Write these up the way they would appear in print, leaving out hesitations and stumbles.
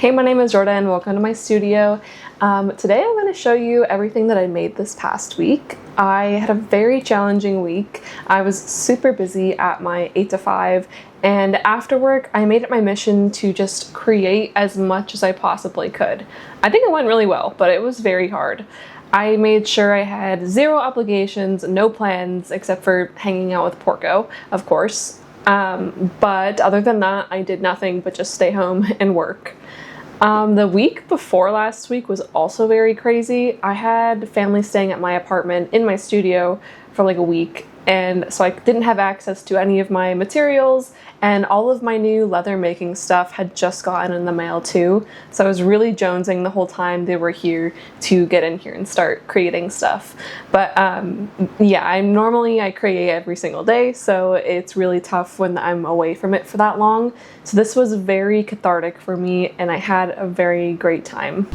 Hey, my name is Jordan. Welcome to my studio. Today I'm going to show you everything that I made this past week. I had a very challenging week. I was super busy at my 8 to 5, and after work I made it my mission to just create as much as I possibly could. I think it went really well, but it was very hard. I made sure I had zero obligations, no plans, except for hanging out with Porco, of course. But other than that, I did nothing but just stay home and work. The week before last week was also very crazy. I had family staying at my apartment in my studio for like a week, and so I didn't have access to any of my materials, and all of my new leather making stuff had just gotten in the mail too. So I was really jonesing the whole time they were here to get in here and start creating stuff. But yeah, I create every single day, so it's really tough when I'm away from it for that long. So this was very cathartic for me, and I had a very great time.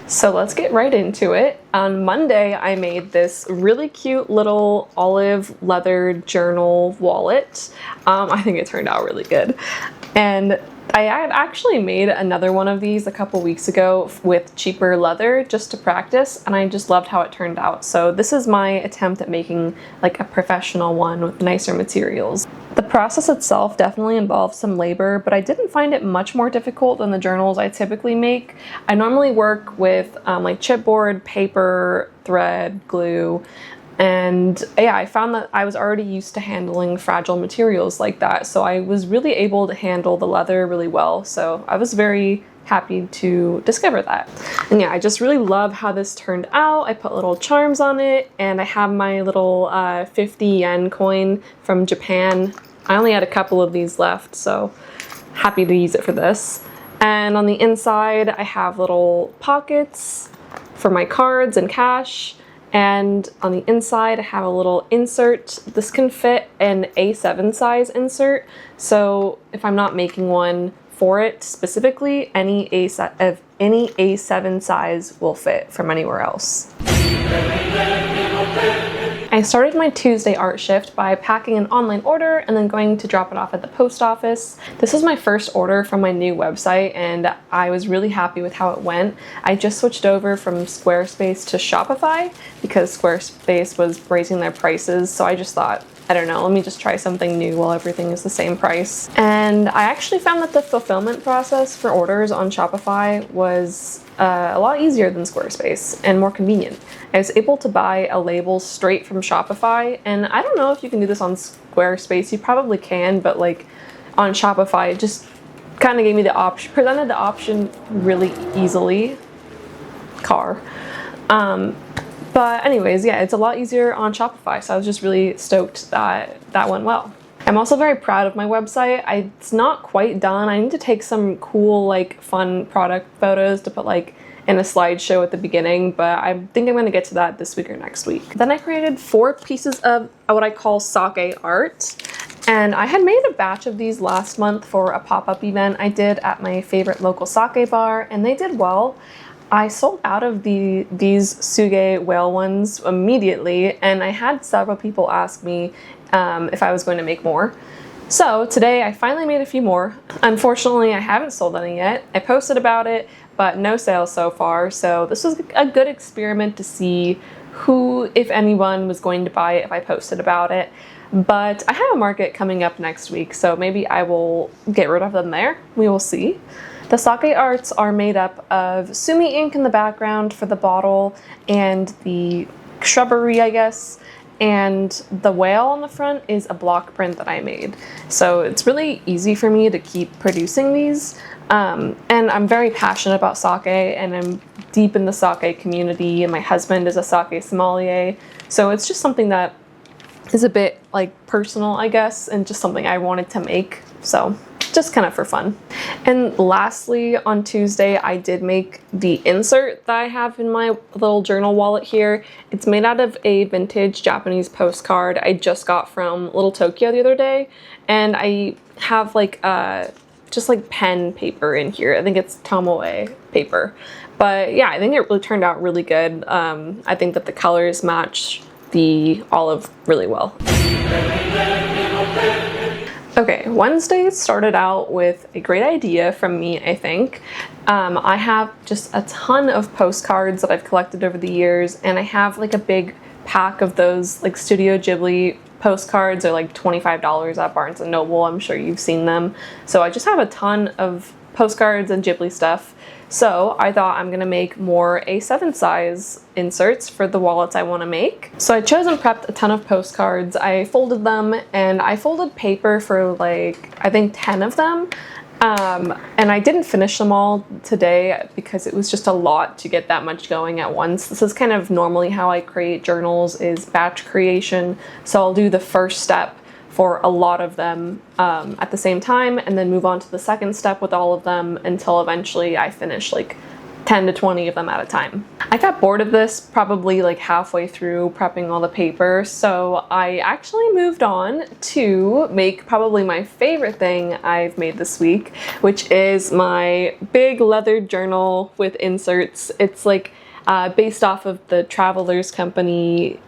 So let's get right into it. On Monday, I made this really cute little olive leather journal wallet. I think it turned out really good. And I had actually made another one of these a couple weeks ago with cheaper leather just to practice, and I just loved how it turned out. So this is my attempt at making like a professional one with nicer materials. The process itself definitely involves some labor, but I didn't find it much more difficult than the journals I typically make. I normally work with like chipboard, paper, thread, glue, and yeah, I found that I was already used to handling fragile materials like that, so I was really able to handle the leather really well, so I was very happy to discover that. And yeah, I just really love how this turned out. I put little charms on it, and I have my little 50 yen coin from Japan. I only had a couple of these left, so happy to use it for this. And on the inside, I have little pockets for my cards and cash. And on the inside, I have a little insert. This can fit an A7 size insert, so if I'm not making one for it specifically, any A7 size will fit from anywhere else. I started my Tuesday art shift by packing an online order and then going to drop it off at the post office. This is my first order from my new website, and I was really happy with how it went. I just switched over from Squarespace to Shopify because Squarespace was raising their prices, so I just thought, I don't know, let me just try something new while everything is the same price. And I actually found that the fulfillment process for orders on Shopify was a lot easier than Squarespace and more convenient. I was able to buy a label straight from Shopify, and I don't know if you can do this on Squarespace. You probably can, but like on Shopify, it just kind of gave me the option, presented the option really easily. But anyways, yeah, it's a lot easier on Shopify, so I was just really stoked that that went well. I'm also very proud of my website. It's not quite done. I need to take some cool, like, fun product photos to put, like, in a slideshow at the beginning, but I think I'm going to get to that this week or next week. Then I created 4 pieces of what I call sake art, and I had made a batch of these last month for a pop-up event I did at my favorite local sake bar, and they did well. I sold out of these Tsuge whale ones immediately, and I had several people ask me if I was going to make more. So today I finally made a few more. Unfortunately, I haven't sold any yet. I posted about it, but no sales so far, so this was a good experiment to see who, if anyone, was going to buy it if I posted about it. But I have a market coming up next week, so maybe I will get rid of them there. We will see. The sake arts are made up of sumi ink in the background for the bottle and the shrubbery, I guess, and the whale on the front is a block print that I made. So it's really easy for me to keep producing these. And I'm very passionate about sake, and I'm deep in the sake community, and my husband is a sake sommelier. So it's just something that is a bit like personal, I guess, and just something I wanted to make. So just kind of for fun. And lastly, on Tuesday, I did make the insert that I have in my little journal wallet here. It's made out of a vintage Japanese postcard I just got from Little Tokyo the other day, and I have like just like pen paper in here. I think it's Tomoe paper. But yeah, I think it really turned out really good. I think that the colors match the olive really well. Okay, Wednesday started out with a great idea from me, I think. I have just a ton of postcards that I've collected over the years, and I have like a big pack of those like Studio Ghibli postcards. Are like $25 at Barnes & Noble. I'm sure you've seen them. So I just have a ton of postcards and Ghibli stuff. So I thought I'm gonna make more A7 size inserts for the wallets I wanna make. So I chose and prepped a ton of postcards. I folded them, and I folded paper for like, I think 10 of them. And I didn't finish them all today because it was just a lot to get that much going at once. This is kind of normally how I create journals, is batch creation. So I'll do the first step for a lot of them at the same time, and then move on to the second step with all of them until eventually I finish like 10 to 20 of them at a time. I got bored of this probably like halfway through prepping all the paper, so I actually moved on to make probably my favorite thing I've made this week, which is my big leather journal with inserts. It's like based off of the Travelers Company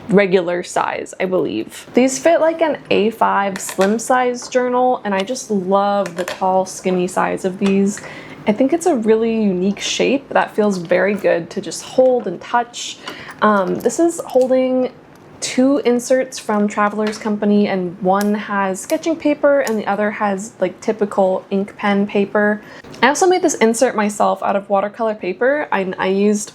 regular size, I believe. These fit like an A5 slim size journal, and I just love the tall, skinny size of these. I think it's a really unique shape that feels very good to just hold and touch. This is holding 2 inserts from Travelers Company, and one has sketching paper and the other has like typical ink pen paper. I also made this insert myself out of watercolor paper. I used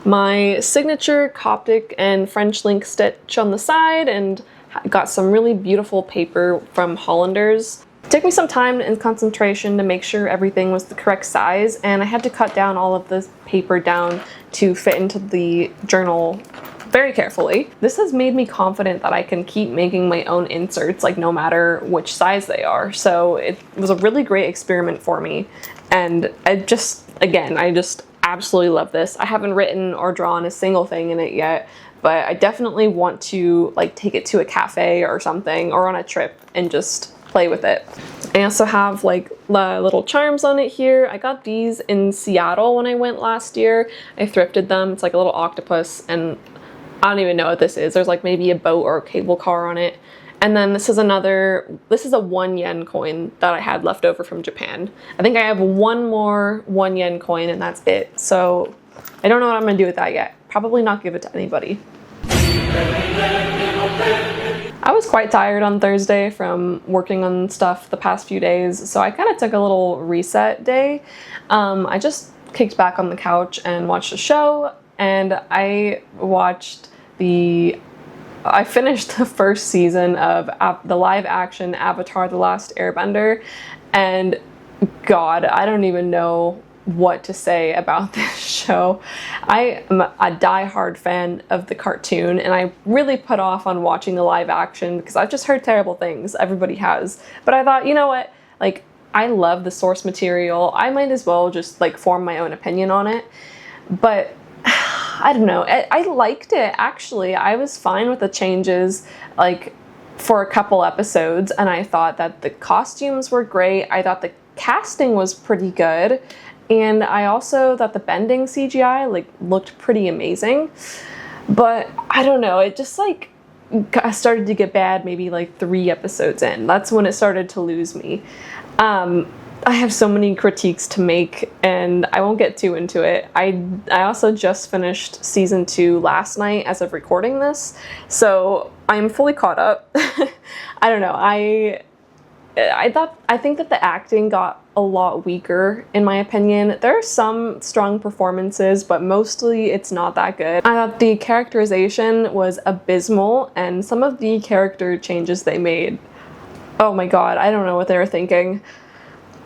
my signature Coptic and French link stitch on the side, and got some really beautiful paper from Hollanders. It took me some time and concentration to make sure everything was the correct size, and I had to cut down all of the paper down to fit into the journal very carefully. This has made me confident that I can keep making my own inserts, like no matter which size they are. So it was a really great experiment for me, and I just absolutely love this. I haven't written or drawn a single thing in it yet, but I definitely want to like take it to a cafe or something, or on a trip, and just play with it. I also have like little charms on it here. I got these in Seattle when I went last year. I thrifted them. It's like a little octopus, and I don't even know what this is. There's like maybe a boat or a cable car on it. And then this is a 1 yen coin that I had left over from Japan. I think I have one more 1 yen coin, and that's it. So I don't know what I'm gonna do with that yet. Probably not give it to anybody. I was quite tired on Thursday from working on stuff the past few days, so I kind of took a little reset day. I just kicked back on the couch and watched a show, and I finished the first season of the live action Avatar: The Last Airbender, and God, I don't even know what to say about this show. I am a die-hard fan of the cartoon, and I really put off on watching the live action because I've just heard terrible things. Everybody has. But I thought, you know what? Like, I love the source material. I might as well just like form my own opinion on it. But I don't know. I liked it, actually. I was fine with the changes, like, for a couple episodes, and I thought that the costumes were great. I thought the casting was pretty good, and I also thought the bending CGI, like, looked pretty amazing. But I don't know. It just, like, started to get bad maybe, like, 3 episodes in. That's when it started to lose me. I have so many critiques to make, and I won't get too into it. I also just finished season 2 last night as of recording this, so I'm fully caught up. I don't know. I think that the acting got a lot weaker, in my opinion. There are some strong performances, but mostly it's not that good. I thought the characterization was abysmal, and some of the character changes they made, oh my god, I don't know what they were thinking.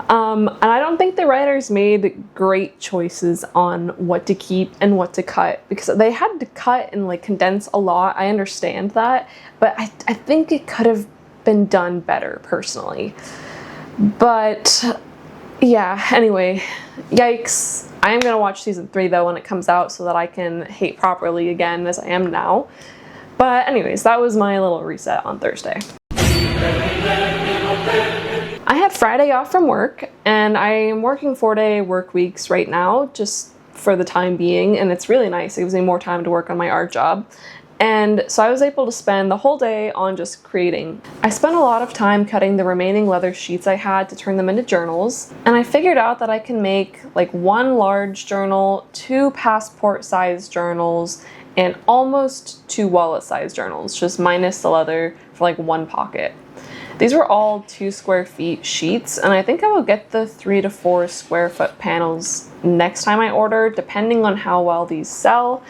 And I don't think the writers made great choices on what to keep and what to cut, because they had to cut and like condense a lot. I understand that, but I think it could have been done better, personally. But yeah, anyway, yikes. I am gonna watch season 3 though when it comes out, so that I can hate properly again as I am now. But anyways, that was my little reset on Thursday. I had Friday off from work, and I am working 4-day work weeks right now, just for the time being, and it's really nice. It gives me more time to work on my art job. And so I was able to spend the whole day on just creating. I spent a lot of time cutting the remaining leather sheets I had to turn them into journals, and I figured out that I can make like 1 large journal, 2 passport-sized journals, and almost 2 wallet-sized journals, just minus the leather for like 1 pocket. These were all 2 square feet sheets, and I think I will get the 3 to 4 square foot panels next time I order, depending on how well these sell.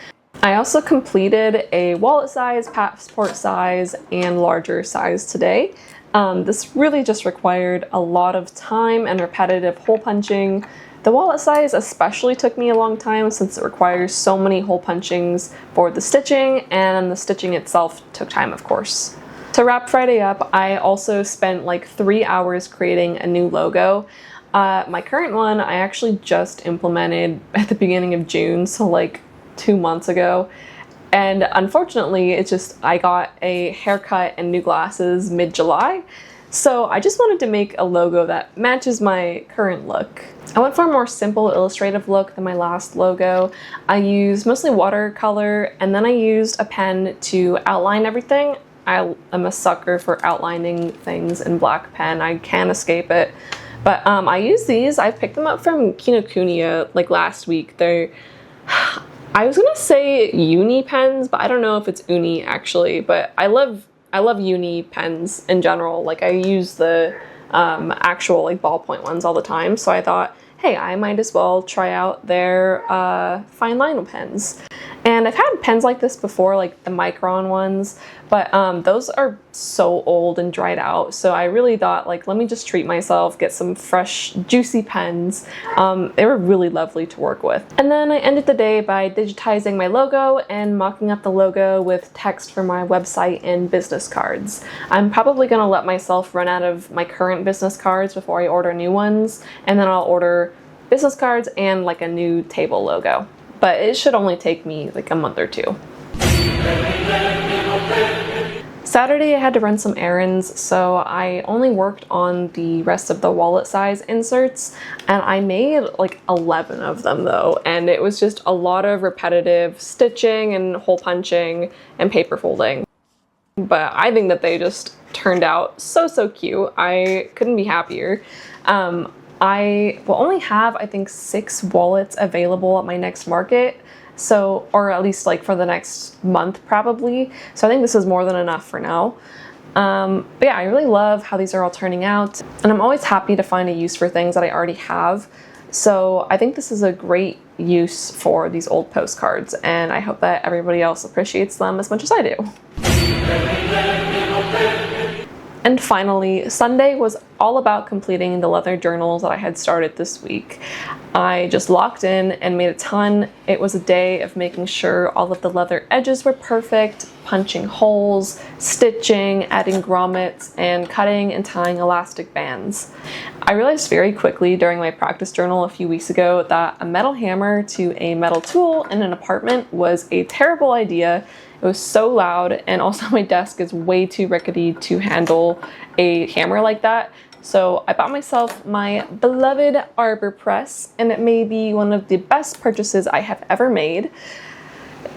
I also completed a wallet size, passport size, and larger size today. This really just required a lot of time and repetitive hole punching. The wallet size especially took me a long time since it requires so many hole punchings for the stitching, and the stitching itself took time, of course. To wrap Friday up, I also spent like 3 hours creating a new logo. My current one I actually just implemented at the beginning of June, so like 2 months ago. And unfortunately, I got a haircut and new glasses mid-July. So I just wanted to make a logo that matches my current look. I went for a more simple illustrative look than my last logo. I used mostly watercolor, and then I used a pen to outline everything. I am a sucker for outlining things in black pen. I can't escape it. But I use these. I picked them up from Kinokuniya like last week. I was gonna say uni pens, but I don't know if it's uni actually, but I love uni pens in general. Like I use the actual like ballpoint ones all the time, so I thought, hey, I might as well try out their fine liner pens. And I've had pens like this before, like the Micron ones, but those are so old and dried out, so I really thought, like, let me just treat myself, get some fresh, juicy pens. They were really lovely to work with. And then I ended the day by digitizing my logo and mocking up the logo with text for my website and business cards. I'm probably gonna let myself run out of my current business cards before I order new ones, and then I'll order business cards and like a new table logo. But it should only take me like a month or 2. Saturday I had to run some errands, so I only worked on the rest of the wallet size inserts, and I made like 11 of them though, and it was just a lot of repetitive stitching and hole punching and paper folding. But I think that they just turned out so cute. I couldn't be happier. I will only have, I think, 6 wallets available at my next market, so, or at least like for the next month probably, so I think this is more than enough for now. But yeah, I really love how these are all turning out, and I'm always happy to find a use for things that I already have, so I think this is a great use for these old postcards, and I hope that everybody else appreciates them as much as I do. And finally, Sunday was all about completing the leather journals that I had started this week. I just locked in and made a ton. It was a day of making sure all of the leather edges were perfect, punching holes, stitching, adding grommets, and cutting and tying elastic bands. I realized very quickly during my practice journal a few weeks ago that a metal hammer to a metal tool in an apartment was a terrible idea. It was so loud, and also my desk is way too rickety to handle a hammer like that. So I bought myself my beloved Arbor Press, and it may be one of the best purchases I have ever made.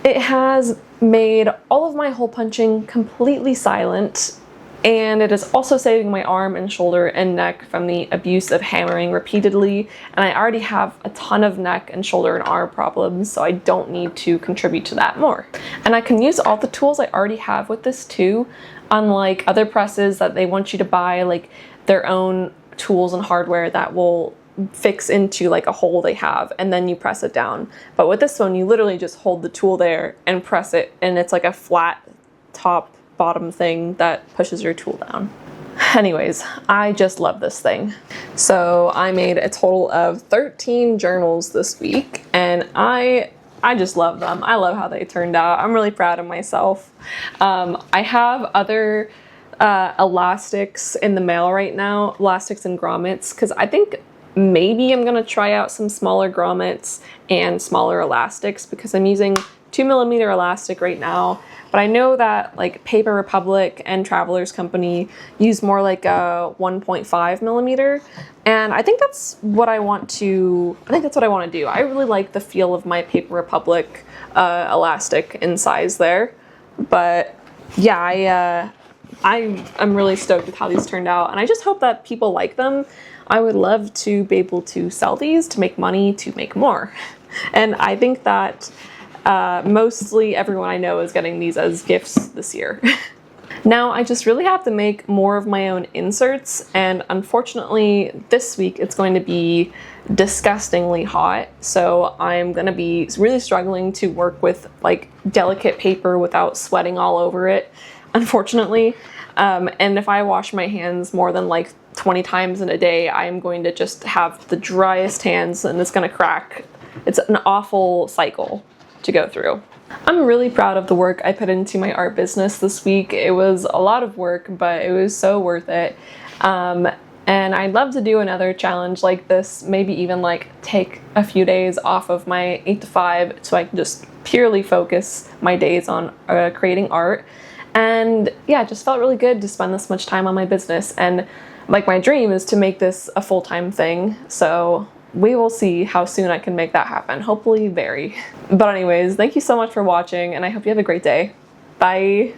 It has made all of my hole punching completely silent, and it is also saving my arm and shoulder and neck from the abuse of hammering repeatedly, and I already have a ton of neck and shoulder and arm problems, so I don't need to contribute to that more. And I can use all the tools I already have with this too, unlike other presses that they want you to buy like their own tools and hardware that will fix into like a hole they have and then you press it down. But with this one, you literally just hold the tool there and press it, and it's like a flat top bottom thing that pushes your tool down. Anyways, I just love this thing. So I made a total of 13 journals this week, and I just love them. I love how they turned out. I'm really proud of myself. I have other elastics in the mail right now, elastics and grommets, because I think maybe I'm gonna try out some smaller grommets and smaller elastics, because I'm using 2mm elastic right now, but I know that like Paper Republic and Travelers Company use more like a 1.5mm, and I think that's what I want to do. I really like the feel of my Paper Republic elastic in size there. But yeah, I'm really stoked with how these turned out, and I just hope that people like them. I would love to be able to sell these to make money to make more. And I think that mostly everyone I know is getting these as gifts this year. Now I just really have to make more of my own inserts, and unfortunately this week it's going to be disgustingly hot, so I'm gonna be really struggling to work with like delicate paper without sweating all over it, unfortunately. And if I wash my hands more than like 20 times in a day, I'm going to just have the driest hands and it's gonna crack. It's an awful cycle to go through. I'm really proud of the work I put into my art business this week. It was a lot of work, but it was so worth it. And I'd love to do another challenge like this, maybe even like take a few days off of my 8 to 5 so I can just purely focus my days on creating art. And yeah, it just felt really good to spend this much time on my business. And like my dream is to make this a full-time thing. So we will see how soon I can make that happen. Hopefully very. But anyways, thank you so much for watching and I hope you have a great day. Bye.